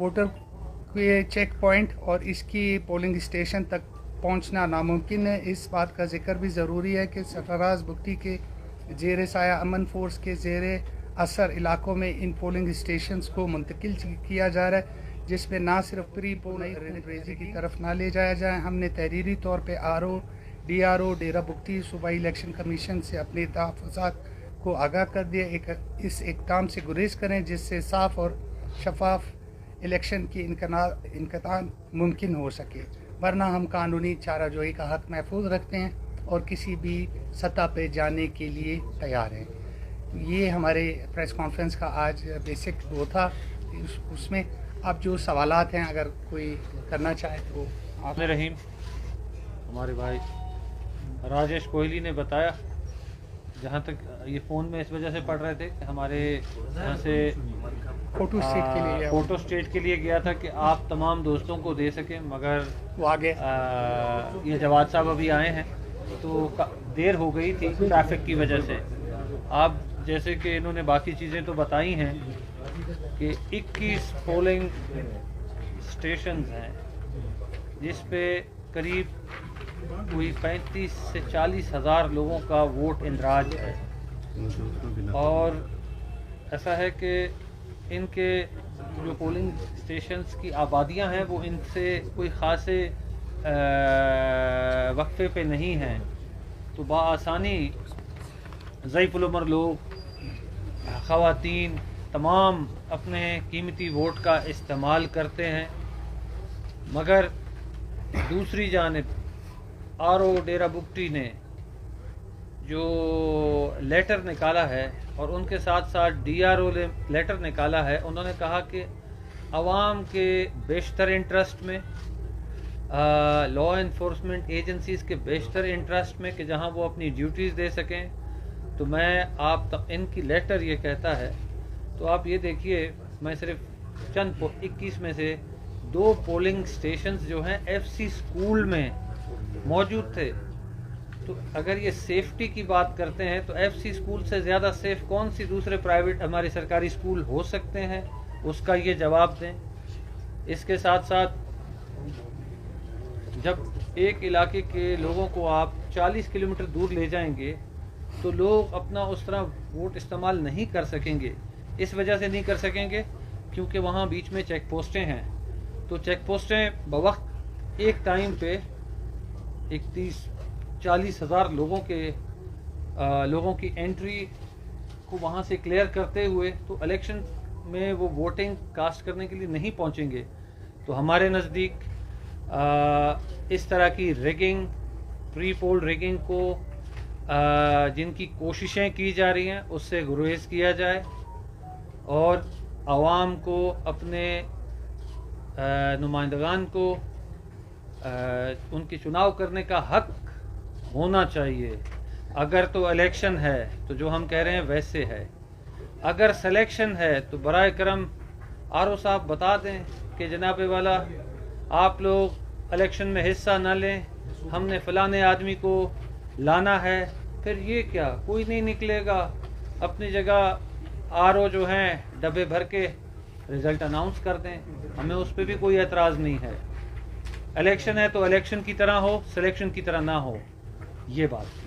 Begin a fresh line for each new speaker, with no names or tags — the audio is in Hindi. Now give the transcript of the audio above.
वोटर के चेक पॉइंट और इसकी पोलिंग स्टेशन तक पहुंचना नामुमकिन है। इस बात का जिक्र भी ज़रूरी है कि सरफराज बुगटी के ज़ेर साया अमन फोर्स के ज़ेर असर इलाकों में इन पोलिंग स्टेशंस को मुंतकिल किया जा रहा है, जिसमें ना सिर्फ प्री पोलिंग रेजी की तरफ ना ले जाया जाए। हमने तहरीरी तौर पर DRO डेरा बुगटी सूबाई इलेक्शन कमीशन से अपने तहफ़्फ़ुज़ात को आगाह कर दिया। इस इक़दाम से गुरेज करें जिससे साफ़ और शफाफ इलेक्शन की इनक़ाद मुमकिन हो सके, वरना हम कानूनी चाराजोई का हक़ महफूज रखते हैं और किसी भी सतह पे जाने के लिए तैयार हैं। ये हमारे प्रेस कॉन्फ्रेंस का आज बेसिक वो था। उसमें अब जो सवालात हैं अगर कोई करना चाहे तो आप।
रहीम, हमारे भाई राजेश कोहली ने बताया, जहाँ तक ये फ़ोन में इस वजह से पढ़ रहे थे कि हमारे यहाँ से फ़ोटो स्टेट के लिए गया था कि आप तमाम दोस्तों को दे सकें, मगर
वो आगे
ये जवाद साहब अभी आए हैं तो देर हो गई थी ट्रैफिक की वजह से। आप जैसे कि इन्होंने बाकी चीज़ें तो बताई हैं कि 21 पोलिंग स्टेशन हैं जिस पे करीब कोई 35 से 40 हज़ार लोगों का वोट इंदराज है। और ऐसा है कि इनके जो पोलिंग स्टेशंस की आबादियां हैं वो इनसे कोई ख़ासे वक्फे पे नहीं हैं, तो बआसानी ज़ईफ़ुल उमर लोग, ख़वातीन तमाम अपने कीमती वोट का इस्तेमाल करते हैं। मगर दूसरी जानिब RO डेरा बुगटी ने जो लेटर निकाला है और उनके साथ साथ DRO ने लेटर निकाला है, उन्होंने कहा कि आवाम के बेशतर इंटरेस्ट में, लॉ इन्फोर्समेंट एजेंसीज़ के बेशतर इंटरेस्ट में कि जहां वो अपनी ड्यूटीज़ दे सकें, तो मैं इनकी लेटर ये कहता है। तो आप ये देखिए, मैं सिर्फ चंद 21 में से 2 पोलिंग स्टेशंस जो हैं FC स्कूल में मौजूद थे। तो अगर ये सेफ्टी की बात करते हैं तो FC स्कूल से ज़्यादा सेफ कौन सी दूसरे प्राइवेट हमारे सरकारी स्कूल हो सकते हैं, उसका ये जवाब दें। इसके साथ साथ जब एक इलाके के लोगों को आप 40 किलोमीटर दूर ले जाएंगे तो लोग अपना उस तरह वोट इस्तेमाल नहीं कर सकेंगे। इस वजह से नहीं कर सकेंगे क्योंकि वहाँ बीच में चेक पोस्टें हैं। तो चेक पोस्टें बवक्त एक टाइम पे 30-40 हज़ार लोगों की एंट्री को वहाँ से क्लियर करते हुए तो इलेक्शन में वो वोटिंग कास्ट करने के लिए नहीं पहुँचेंगे। तो हमारे नज़दीक इस तरह की रिगिंग, प्री पोल रिगिंग को जिनकी कोशिशें की जा रही हैं उससे गुरेज किया जाए और आवाम को अपने नुमाइंदगान को उनकी चुनाव करने का हक होना चाहिए। अगर तो इलेक्शन है तो जो हम कह रहे हैं वैसे है, अगर सिलेक्शन है तो बराए करम RO साहब बता दें कि जनाबे वाला आप लोग इलेक्शन में हिस्सा न लें, हमने फ़लाने आदमी को लाना है। फिर ये क्या, कोई नहीं निकलेगा। अपनी जगह RO जो हैं डब्बे भर के रिज़ल्ट अनाउंस कर दें, हमें उस पर भी कोई एतराज़ नहीं है। इलेक्शन है तो इलेक्शन की तरह हो, सिलेक्शन की तरह ना हो, ये बात थी।